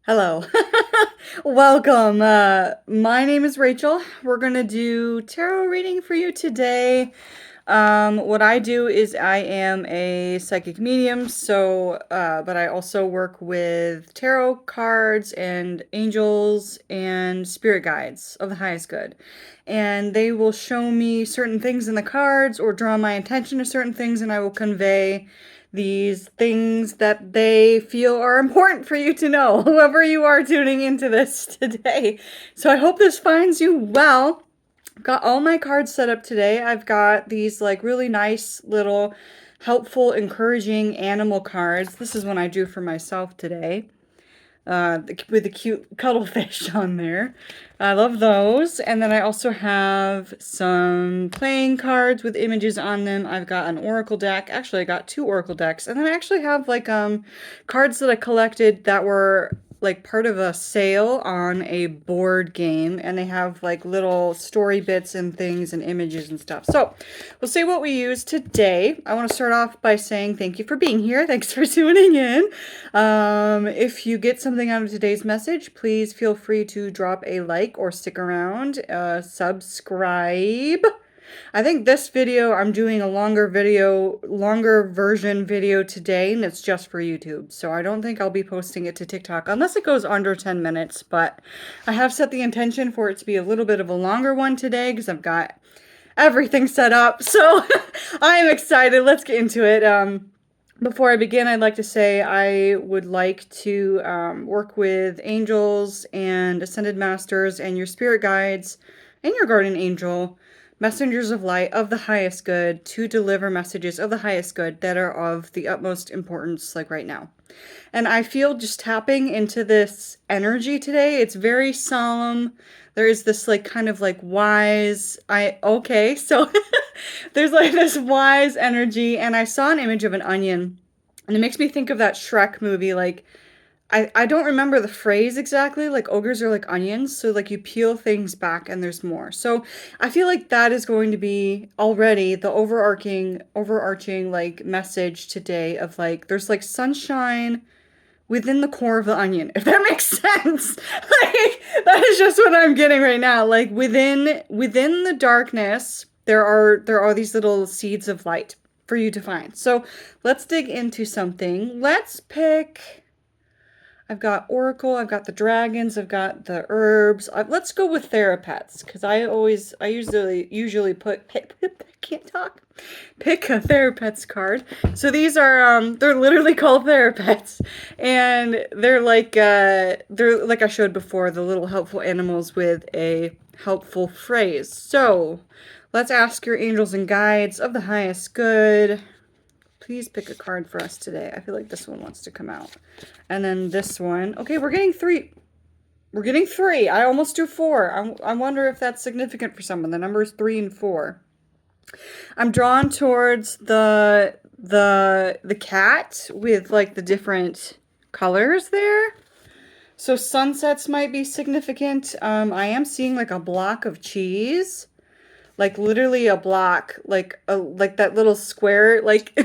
Hello. Welcome. My name is Rachel. We're going to do tarot reading for you today. What I do is I am a psychic medium, but I also work with tarot cards and angels and spirit guides of the highest good. And they will show me certain things in the cards or draw my attention to certain things, and I will convey these things that they feel are important for you to know, whoever you are tuning into this today. So I hope this finds you well. I've got all my cards set up today. I've got these like really nice little helpful, encouraging animal cards. This is one I drew for myself today. With the cute cuttlefish on there. I love those. And then I also have some playing cards with images on them. I've got an oracle deck. Actually, I got two oracle decks. And then I actually have like cards that I collected that were like part of a sale on a board game, and they have like little story bits and things and images and stuff. So we'll see what we use today. I want to start off by saying thank you for being here. Thanks for tuning in. If you get something out of today's message, please feel free to drop a like or stick around, subscribe. I think this video, I'm doing a longer version video today, and it's just for YouTube. So I don't think I'll be posting it to TikTok unless it goes under 10 minutes, but I have set the intention for it to be a little bit of a longer one today because I've got everything set up. So I am excited. Let's get into it. Before I begin, I'd like to say I would like to work with angels and ascended masters and your spirit guides and your guardian angel, messengers of light of the highest good, to deliver messages of the highest good that are of the utmost importance, like right now. And I feel just tapping into this energy today. It's very solemn. There is this like kind of like wise, so there's like this wise energy, and I saw an image of an onion, and it makes me think of that Shrek movie. Like, I don't remember the phrase exactly, like ogres are like onions, so like you peel things back and there's more. So I feel like that is going to be already the overarching like message today of like there's like sunshine within the core of the onion, if that makes sense. Like, that is just what I'm getting right now. Like within the darkness, there are these little seeds of light for you to find. So let's dig into something. Let's pick. I've got Oracle, I've got the dragons, I've got the herbs. Let's go with Therapets, because I usually can't talk, pick a Therapets card. So these are, they're literally called Therapets, and they're like I showed before, the little helpful animals with a helpful phrase. So let's ask your angels and guides of the highest good. Please pick a card for us today. I feel like this one wants to come out. And then this one. Okay, we're getting three. We're getting three. I almost do four. I wonder if that's significant for someone. The numbers 3 and 4. I'm drawn towards the cat with like the different colors there. So sunsets might be significant. I am seeing like a block of cheese. Like literally a block, like that little square, like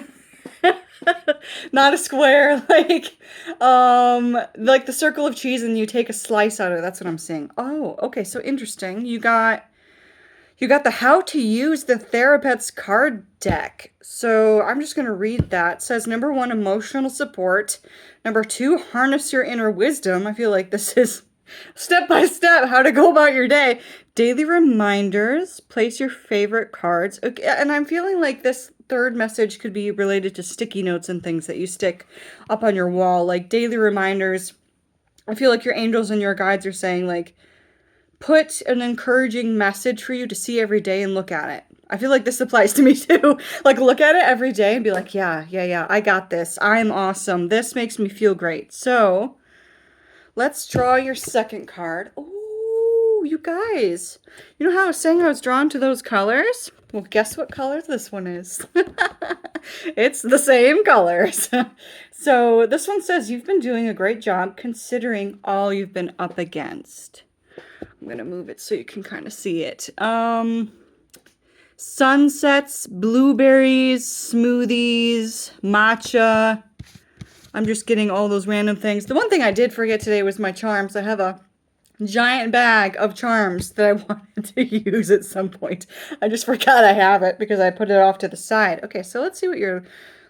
not a square, like the circle of cheese, and you take a slice out of it. That's what I'm seeing. Oh, okay, so interesting. You got the How to Use the Therapets card deck. So I'm just going to read that. It says, number 1, emotional support. Number 2, harness your inner wisdom. I feel like this is step by step how to go about your day. Daily reminders. Place your favorite cards. Okay, and I'm feeling like this third message could be related to sticky notes and things that you stick up on your wall, like daily reminders. I feel like your angels and your guides are saying, like, put an encouraging message for you to see every day and look at it. I feel like this applies to me too. Like, look at it every day and be like, yeah, I got this. I'm awesome. This makes me feel great. So let's draw your second card. Oh, you guys. You know how I was saying I was drawn to those colors? Well, guess what color this one is? It's the same colors. So this one says, you've been doing a great job considering all you've been up against. I'm going to move it so you can kind of see it. Sunsets, blueberries, smoothies, matcha. I'm just getting all those random things. The one thing I did forget today was my charms. I have a giant bag of charms that I wanted to use at some point. I just forgot I have it because I put it off to the side. Okay, so let's see what your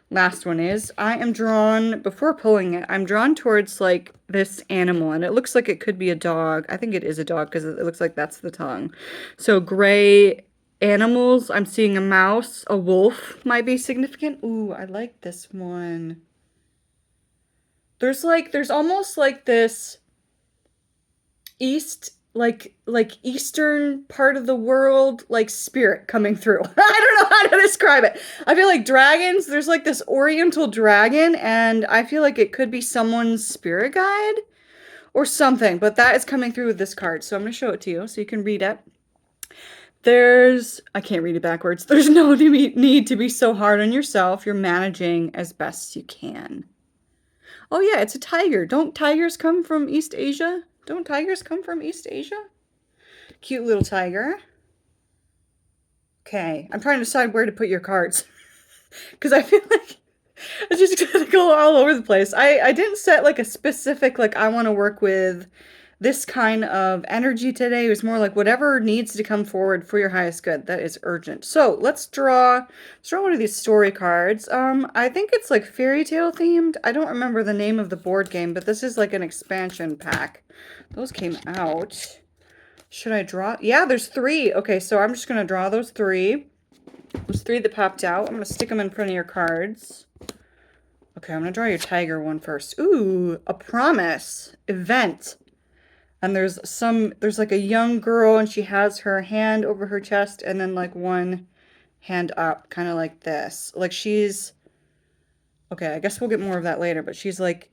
last one is. I am drawn, before pulling it, I'm drawn towards like this animal, and it looks like it could be a dog. I think it is a dog because it looks like that's the tongue. So gray animals, I'm seeing a mouse, a wolf might be significant. Ooh, I like this one. There's almost like this eastern part of the world, like spirit coming through. I don't know how to describe it. I feel like dragons, there's like this oriental dragon, and I feel like it could be someone's spirit guide or something, but that is coming through with this card. So I'm going to show it to you so you can read it. I can't read it backwards. There's no need to be so hard on yourself. You're managing as best you can. Oh yeah, it's a tiger. Don't tigers come from East Asia? Don't tigers come from East Asia? Cute little tiger. Okay, I'm trying to decide where to put your cards. Because I feel like it's just gonna go all over the place. I didn't set like a specific, like I want to work with this kind of energy today. It was more like whatever needs to come forward for your highest good. That is urgent. So let's draw one of these story cards. I think it's like fairy tale themed. I don't remember the name of the board game, but this is like an expansion pack. Those came out. Should I draw? Yeah, there's 3. Okay, so I'm just going to draw those 3. Those 3 that popped out. I'm going to stick them in front of your cards. Okay, I'm going to draw your tiger one first. Ooh, a promise. Event. And there's like a young girl, and she has her hand over her chest and then like one hand up, kind of like this. Like she's... Okay, I guess we'll get more of that later, but she's like...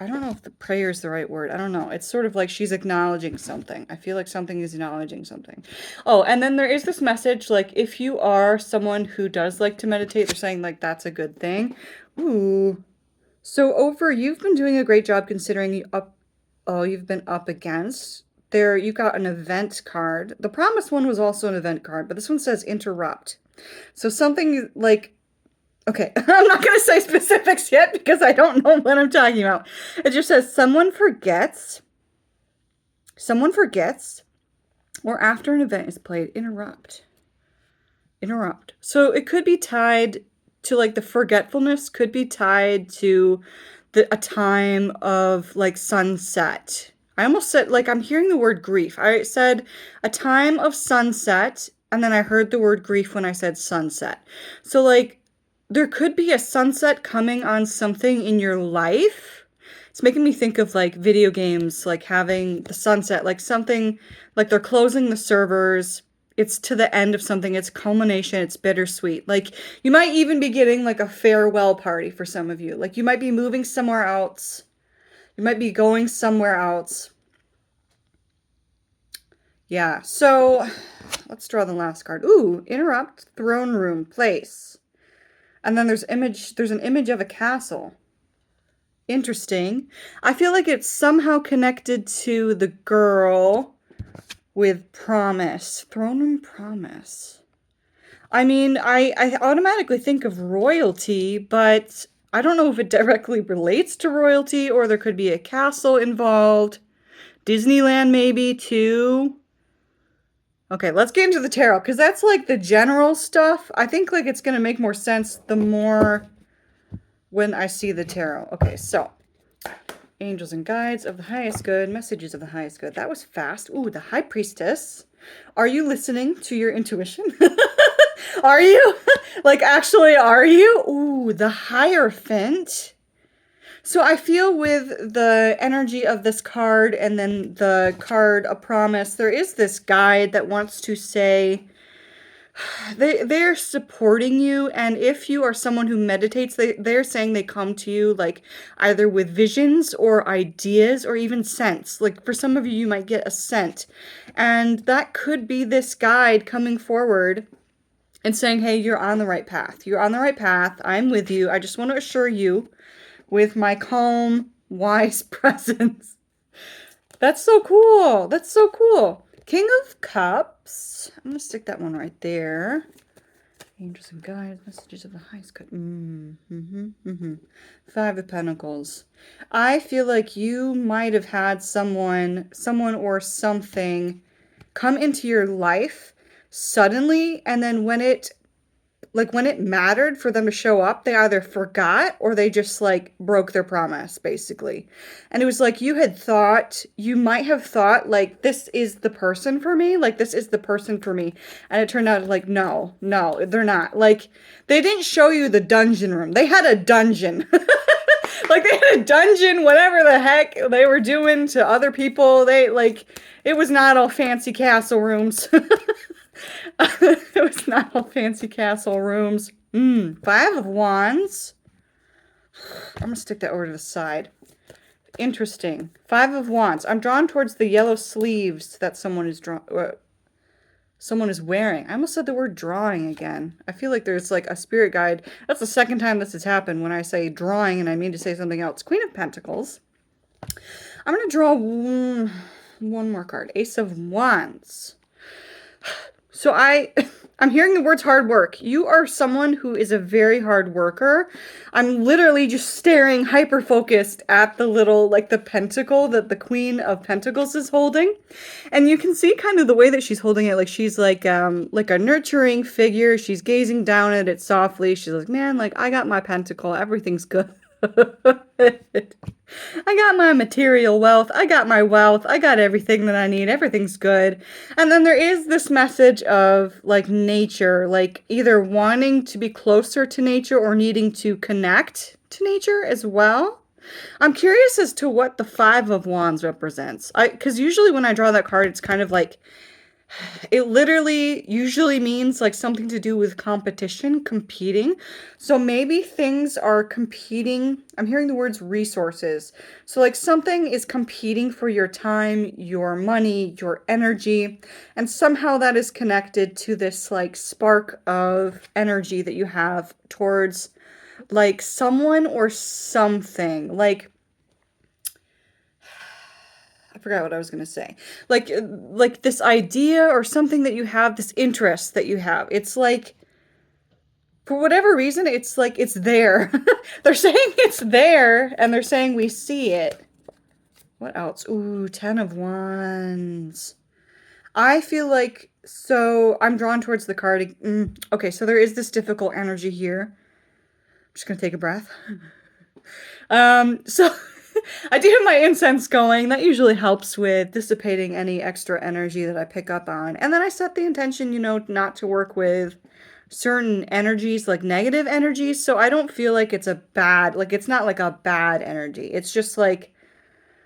I don't know if the prayer is the right word. I don't know. It's sort of like she's acknowledging something. I feel like something is acknowledging something. Oh, and then there is this message, like, if you are someone who does like to meditate, they're saying, like, that's a good thing. Ooh. So you've been doing a great job considering you've been up against. There, you got an event card. The promise one was also an event card, but this one says interrupt. So something like... Okay, I'm not going to say specifics yet because I don't know what I'm talking about. It just says someone forgets, or after an event is played, interrupt. So it could be tied to like the forgetfulness, could be tied to a time of like sunset. I almost said, like, I'm hearing the word grief. I said a time of sunset, and then I heard the word grief when I said sunset. So like, there could be a sunset coming on something in your life. It's making me think of like video games, like having the sunset, like something like they're closing the servers. It's to the end of something. It's culmination. It's bittersweet. Like you might even be getting like a farewell party for some of you. Like you might be moving somewhere else. You might be going somewhere else. Yeah. So let's draw the last card. Ooh, interrupt, throne room, place. And then there's an image of a castle. Interesting. I feel like it's somehow connected to the girl with promise. Throne and promise. I mean, I automatically think of royalty, but I don't know if it directly relates to royalty, or there could be a castle involved. Disneyland maybe too. Okay, let's get into the tarot, because that's like the general stuff. I think like it's going to make more sense the more when I see the tarot. Okay, so angels and guides of the highest good, messages of the highest good. That was fast. Ooh, the high priestess. Are you listening to your intuition? Are you? Like, actually, are you? Ooh, the Hierophant. So I feel with the energy of this card and then the card, a promise, there is this guide that wants to say they're supporting you. And if you are someone who meditates, they're saying they come to you like either with visions or ideas or even scents. Like for some of you, you might get a scent. And that could be this guide coming forward and saying, hey, you're on the right path. You're on the right path. I'm with you. I just want to assure you with my calm, wise presence. That's so cool. That's so cool. King of Cups. I'm going to stick that one right there. Angels and guides, messages of the highest good. Five of Pentacles. I feel like you might have had someone or something come into your life suddenly, and then when it mattered for them to show up, they either forgot or they just like broke their promise, basically. And it was like you might have thought like, this is the person for me, like this is the person for me. And it turned out like, no, they're not. Like, they didn't show you the dungeon room. They had a dungeon. Like, they had a dungeon, whatever the heck they were doing to other people. It was not all fancy castle rooms. It was not all fancy castle rooms. Five of Wands. I'm going to stick that over to the side. Interesting. Five of Wands. I'm drawn towards the yellow sleeves that someone is wearing. I almost said the word drawing again. I feel like there's like a spirit guide. That's the second time this has happened when I say drawing and I mean to say something else. Queen of Pentacles. I'm going to draw one more card. Ace of Wands. So I'm hearing the words hard work. You are someone who is a very hard worker. I'm literally just staring hyper-focused at the little, like the pentacle that the Queen of Pentacles is holding. And you can see kind of the way that she's holding it. Like she's like a nurturing figure. She's gazing down at it softly. She's like, man, like I got my pentacle. Everything's good. I got my material wealth. I got my wealth. I got everything that I need. Everything's good. And then there is this message of like nature, like either wanting to be closer to nature or needing to connect to nature as well. I'm curious as to what the Five of Wands represents. Because usually when I draw that card, it's kind of like, it literally usually means like something to do with competition, competing. So maybe things are competing. I'm hearing the words resources. So like something is competing for your time, your money, your energy. And somehow that is connected to this like spark of energy that you have towards like someone or something. Like, I forgot what I was going to say. Like this idea or something that you have, this interest that you have. It's like, for whatever reason, it's like it's there. They're saying it's there, and they're saying we see it. What else? Ooh, Ten of Wands. I feel like, so I'm drawn towards the card. Okay, so there is this difficult energy here. I'm just going to take a breath. So I do have my incense going. That usually helps with dissipating any extra energy that I pick up on. And then I set the intention, not to work with certain energies, like negative energies. So I don't feel like it's it's not like a bad energy. It's just like,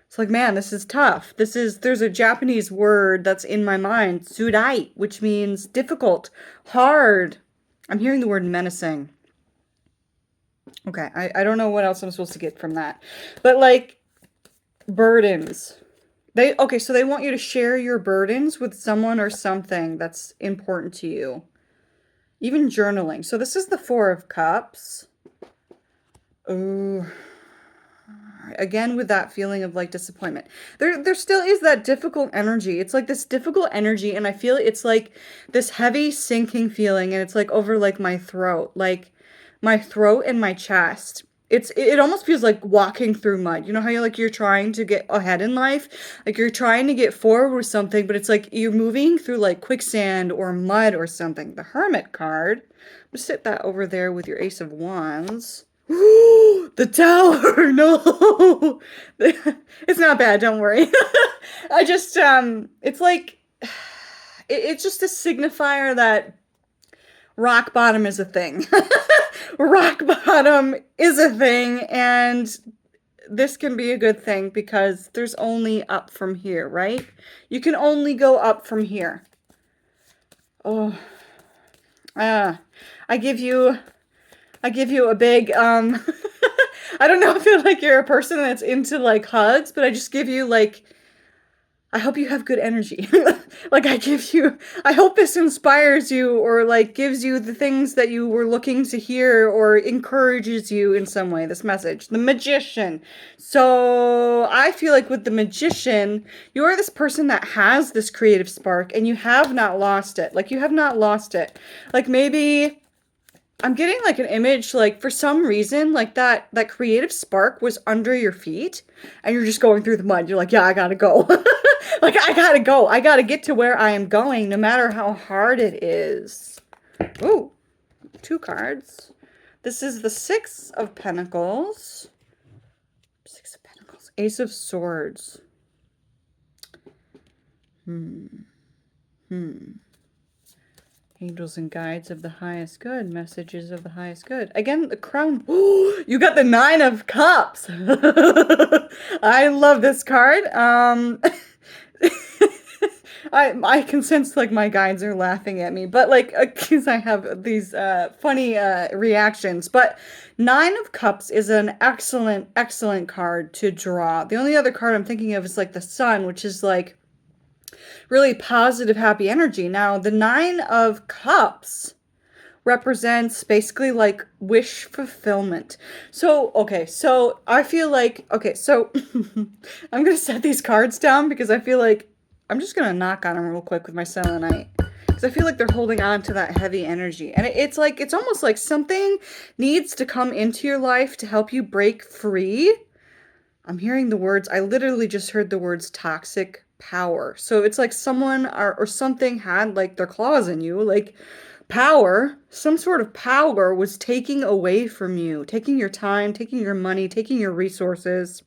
it's like, man, this is tough. There's a Japanese word that's in my mind, tsurai, which means difficult, hard. I'm hearing the word menacing. Okay, I don't know what else I'm supposed to get from that. But like, burdens. So they want you to share your burdens with someone or something that's important to you. Even journaling. So this is the Four of Cups. Ooh. Again, with that feeling of like disappointment. There still is that difficult energy. It's like this difficult energy, and I feel it's like this heavy sinking feeling, and it's like over like my throat. Like my throat and my chest. It almost feels like walking through mud. You know how you're trying to get ahead in life? Like you're trying to get forward with something, but it's like you're moving through like quicksand or mud or something. The Hermit card. Just sit that over there with your Ace of Wands. The Tower! No! It's not bad, don't worry. I just, it's like, it's just a signifier that rock bottom is a thing. Rock bottom is a thing, and this can be a good thing because there's only up from here, right? You can only go up from here. Oh, I give you a big, I don't know, I feel like you're a person that's into like hugs, but I just give you like, I hope you have good energy. Like I hope this inspires you or like gives you the things that you were looking to hear or encourages you in some way, this message. The Magician. So I feel like with the Magician, you're this person that has this creative spark and you have not lost it. Like you have not lost it. Like maybe I'm getting like an image, like for some reason, like that creative spark was under your feet and you're just going through the mud. You're like, yeah, I gotta go. Like, I gotta go. I gotta get to where I am going, no matter how hard it is. Ooh, 2 cards. This is the 6 of Pentacles. 6 of Pentacles. Ace of Swords. Angels and guides of the highest good. Messages of the highest good. Again, the crown. Ooh, you got the 9 of Cups. I love this card. I can sense like my guides are laughing at me, but like because I have these funny reactions. But 9 of Cups is an excellent card to draw. The only other card I'm thinking of is like the Sun, which is like really positive, happy energy. Now, the 9 of Cups represents basically like wish fulfillment. So, okay, so I feel like, okay, so I'm going to set these cards down because I feel like I'm just going to knock on them real quick with my selenite. Because I feel like they're holding on to that heavy energy. And it's like, it's almost like something needs to come into your life to help you break free. I'm hearing the words, I literally just heard the words toxic power. So it's like someone or something had like their claws in you, like power, some sort of power was taking away from you, taking your time, taking your money, taking your resources.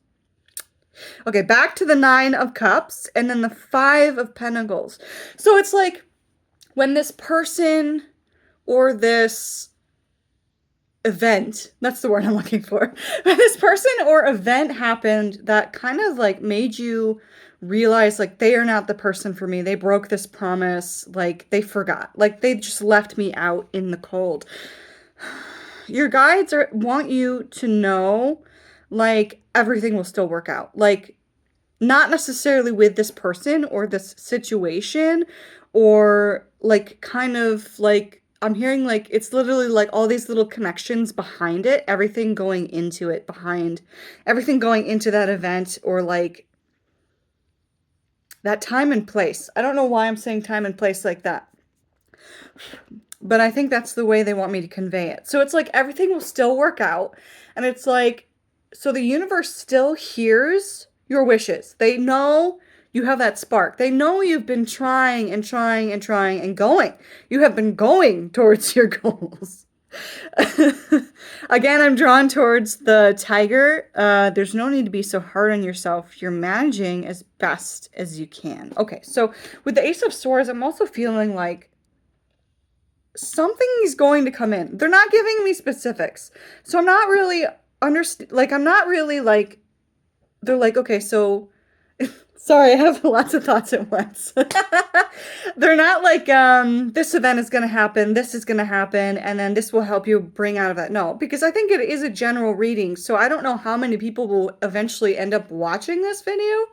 Okay, back to the 9 of Cups and then the 5 of Pentacles. So it's like when this person or this event, that's the word I'm looking for, when this person or event happened that kind of like made you realize like they are not the person for me. They broke this promise. Like they forgot. Like they just left me out in the cold. Your guides want you to know like everything will still work out. Like not necessarily with this person or this situation or like kind of like I'm hearing like it's literally like all these little connections behind it, everything going into it, behind everything going into that event or like that time and place. I don't know why I'm saying time and place like that, but I think that's the way they want me to convey it. So it's like everything will still work out. And it's like, so the universe still hears your wishes. They know you have that spark. They know you've been trying and trying and trying and going. You have been going towards your goals. Again, I'm drawn towards the tiger. There's no need to be so hard on yourself. You're managing as best as you can. Okay, so with the Ace of Swords, I'm also feeling like something is going to come in. They're not giving me specifics. So I'm not really I'm not really like, they're like, okay, so sorry, I have lots of thoughts at once. They're not like, this event is going to happen, this is going to happen, and then this will help you bring out of that. No, because I think it is a general reading, so I don't know how many people will eventually end up watching this video.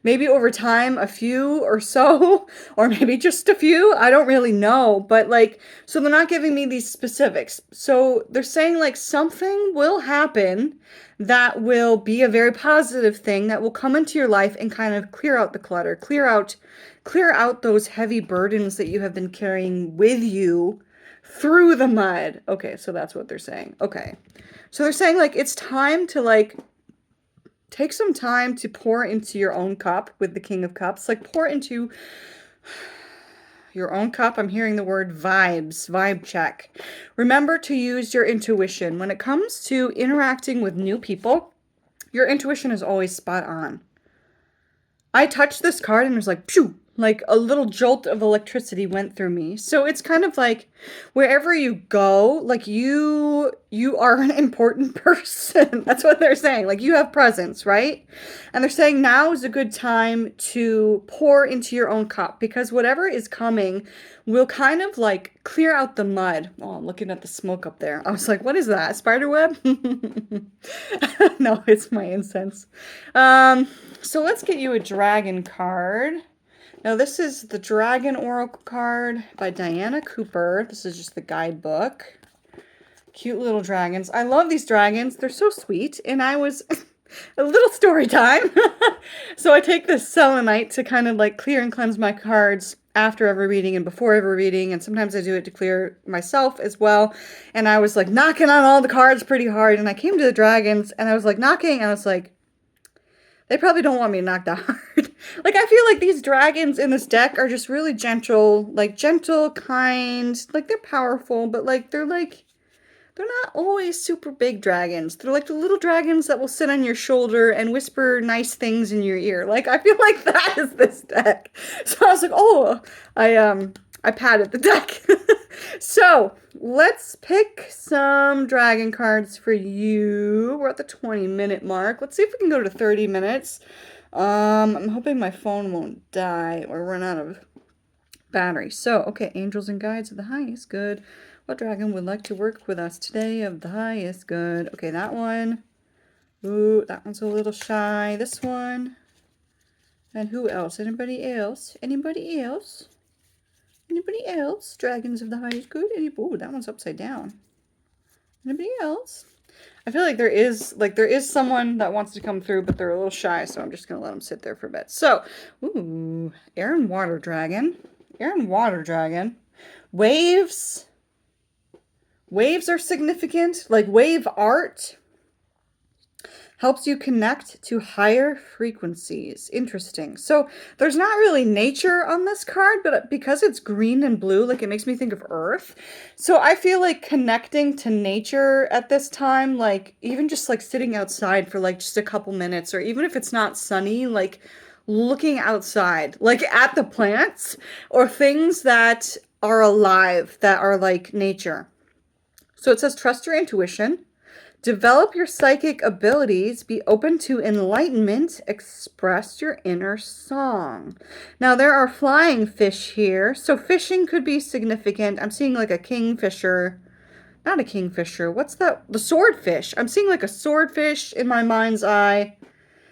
Maybe over time, a few or so, or maybe just a few. I don't really know, but like, so they're not giving me these specifics. So they're saying like something will happen that will be a very positive thing that will come into your life and kind of clear out the clutter, clear out those heavy burdens that you have been carrying with you through the mud. Okay, so that's what they're saying. Okay. So they're saying like it's time to like take some time to pour into your own cup with the King of Cups. Like pour into your own cup. I'm hearing the word vibes, vibe check. Remember to use your intuition. When it comes to interacting with new people, your intuition is always spot on. I touched this card and it was like, phew, like a little jolt of electricity went through me. So it's kind of like wherever you go, like you are an important person. That's what they're saying. Like you have presence, right? And they're saying now is a good time to pour into your own cup because whatever is coming will kind of like clear out the mud. Oh, I'm looking at the smoke up there. I was like, what is that? Spider web? No, it's my incense. So let's get you a dragon card. Now, this is the Dragon Oracle card by Diana Cooper. This is just the guidebook. Cute little dragons. I love these dragons. They're so sweet. And I was a little story time. So I take this selenite to kind of like clear and cleanse my cards. after every reading and before every reading, and sometimes I do it to clear myself as well. And I was like knocking on all the cards pretty hard, and I came to the dragons, and I was like knocking, and I was like, they probably don't want me to knock that hard. Like, I feel like these dragons in this deck are just really gentle, like gentle, kind, like they're powerful, but they're not always super big dragons. They're like the little dragons that will sit on your shoulder and whisper nice things in your ear. Like, I feel like that is this deck. So I was like, oh, I padded the deck. So let's pick some dragon cards for you. We're at the 20-minute mark. Let's see if we can go to 30 minutes. I'm hoping my phone won't die or run out of battery. So, okay, angels and guides of the highest good. What dragon would like to work with us today of the highest good? Okay, that one. Ooh, that one's a little shy. This one. And who else? Anybody else? Anybody else? Anybody else? Dragons of the highest good? Ooh, that one's upside down. Anybody else? I feel like there is someone that wants to come through, but they're a little shy, so I'm just going to let them sit there for a bit. So, ooh, air and water dragon. Air and water dragon. Waves. Waves are significant. Like wave art helps you connect to higher frequencies. Interesting. So there's not really nature on this card, but because it's green and blue, like it makes me think of Earth. So I feel like connecting to nature at this time, like even just like sitting outside for like just a couple minutes, or even if it's not sunny, like looking outside, like at the plants or things that are alive, that are like nature. So it says, trust your intuition, develop your psychic abilities, be open to enlightenment, express your inner song. Now, there are flying fish here, so fishing could be significant. I'm seeing like a kingfisher. Not a kingfisher. What's that? The swordfish. I'm seeing like a swordfish in my mind's eye.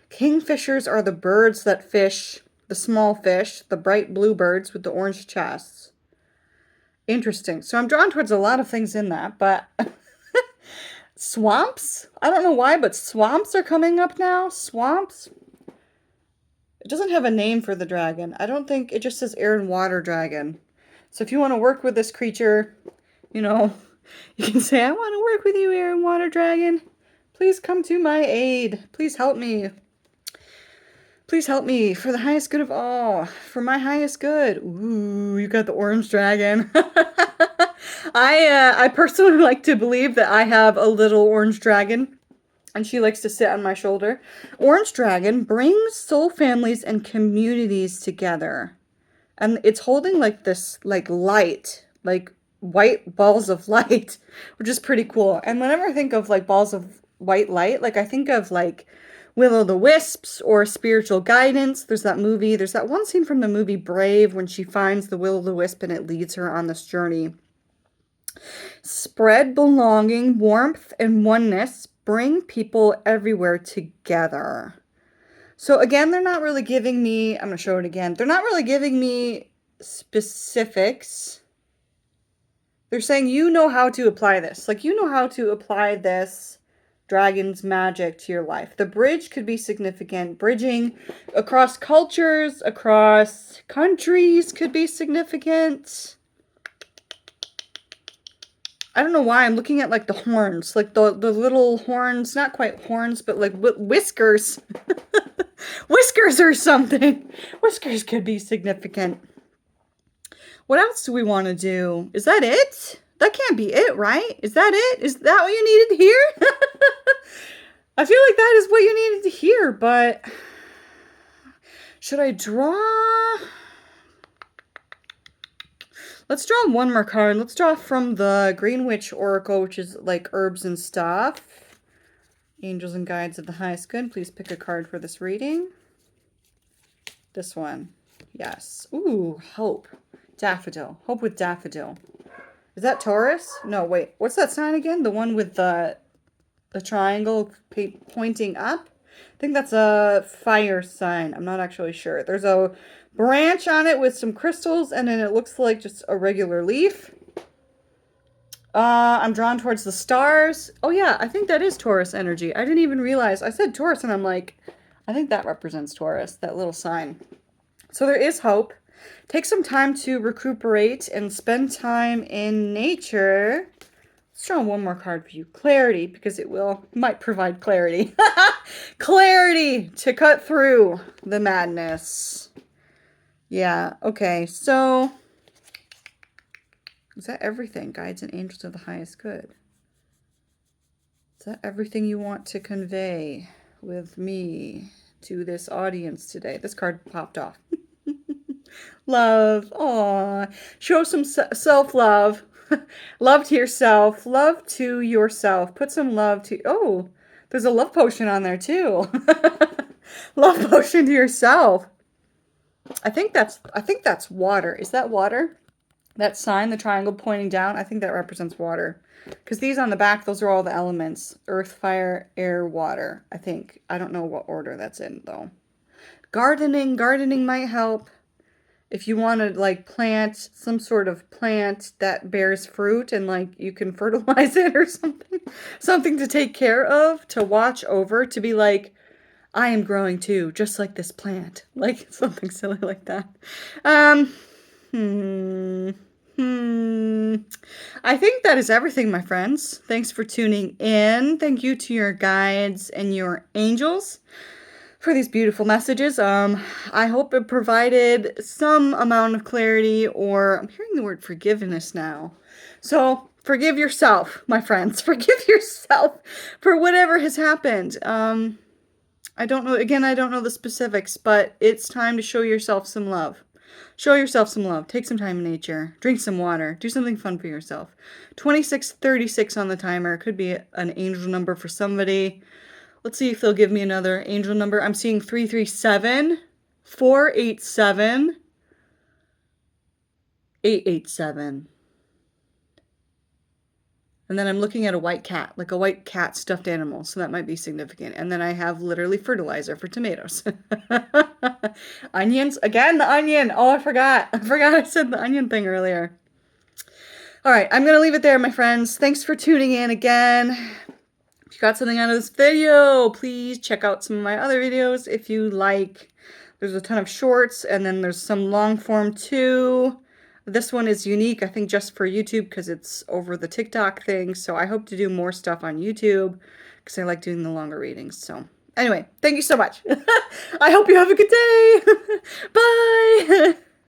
Kingfishers are the birds that fish, the small fish, the bright blue birds with the orange chests. Interesting. So I'm drawn towards a lot of things in that, but swamps? I don't know why, but swamps are coming up now. Swamps? It doesn't have a name for the dragon. I don't think, it just says air and water dragon. So if you want to work with this creature, you know, you can say, I want to work with you, air and water dragon. Please come to my aid. Please help me. Please help me for the highest good of all. For my highest good. Ooh, you got the orange dragon. I personally like to believe that I have a little orange dragon, and she likes to sit on my shoulder. Orange dragon brings soul families and communities together. And it's holding like this, like light, like white balls of light, which is pretty cool. And whenever I think of like balls of white light, like I think of like Will-o'-the-wisps or spiritual guidance. There's that one scene from the movie Brave when she finds the will-o'-the-wisp and it leads her on this journey. Spread belonging, warmth, and oneness. Bring people everywhere together. So again, they're not really giving me, I'm going to show it again. They're not really giving me specifics. They're saying you know how to apply this. Like you know how to apply this dragon's magic to your life. The bridge could be significant. Bridging across cultures, across countries could be significant. I don't know why I'm looking at like the horns, like the little horns, not quite horns, but like whiskers. Whiskers or something. Whiskers could be significant. What else do we want to do? Is that it? That can't be it, right? Is that it? Is that what you needed to hear? I feel like that is what you needed to hear, but should I draw? Let's draw one more card. Let's draw from the Green Witch Oracle, which is like herbs and stuff. Angels and guides of the highest good. Please pick a card for this reading. This one. Yes. Ooh, hope. Daffodil. Hope with daffodil. Is that Taurus? No, wait. What's that sign again? The one with the triangle pointing up? I think that's a fire sign. I'm not actually sure. There's a branch on it with some crystals, and then it looks like just a regular leaf. I'm drawn towards the stars. Oh yeah, I think that is Taurus energy. I didn't even realize. I said Taurus, and I'm like, I think that represents Taurus, that little sign. So there is hope. Take some time to recuperate and spend time in nature. Let's draw one more card for you. Clarity, because it might provide clarity. Clarity to cut through the madness. Yeah, okay, so is that everything? Guides and angels of the highest good. Is that everything you want to convey with me to this audience today? This card popped off. Love. Aw. Show some self-love. Love to yourself. Love to yourself. Put some love to... Oh, there's a love potion on there too. Love potion to yourself. I think that's water. Is that water? That sign, the triangle pointing down, I think that represents water. Because these on the back, those are all the elements. Earth, fire, air, water, I think. I don't know what order that's in, though. Gardening. Gardening might help. If you want to, like, plant some sort of plant that bears fruit and, like, you can fertilize it or something. Something to take care of, to watch over, to be like, I am growing too, just like this plant. Like, something silly like that. I think that is everything, my friends. Thanks for tuning in. Thank you to your guides and your angels for these beautiful messages. I hope it provided some amount of clarity, or I'm hearing the word forgiveness now. So forgive yourself, my friends. Forgive yourself for whatever has happened. I don't know. Again, I don't know the specifics, but it's time to show yourself some love. Show yourself some love. Take some time in nature. Drink some water. Do something fun for yourself. 2636 on the timer. Could be an angel number for somebody. Let's see if they'll give me another angel number. I'm seeing 337, 487, 887. And then I'm looking at a white cat, like a white cat stuffed animal. So that might be significant. And then I have literally fertilizer for tomatoes. Onions. Again, the onion. Oh, I forgot. I said the onion thing earlier. All right, I'm going to leave it there, my friends. Thanks for tuning in again. If you got something out of this video, please check out some of my other videos if you like. There's a ton of shorts, and then there's some long form too. This one is unique, I think, just for YouTube because it's over the TikTok thing. So I hope to do more stuff on YouTube because I like doing the longer readings. So anyway, thank you so much. I hope you have a good day. Bye.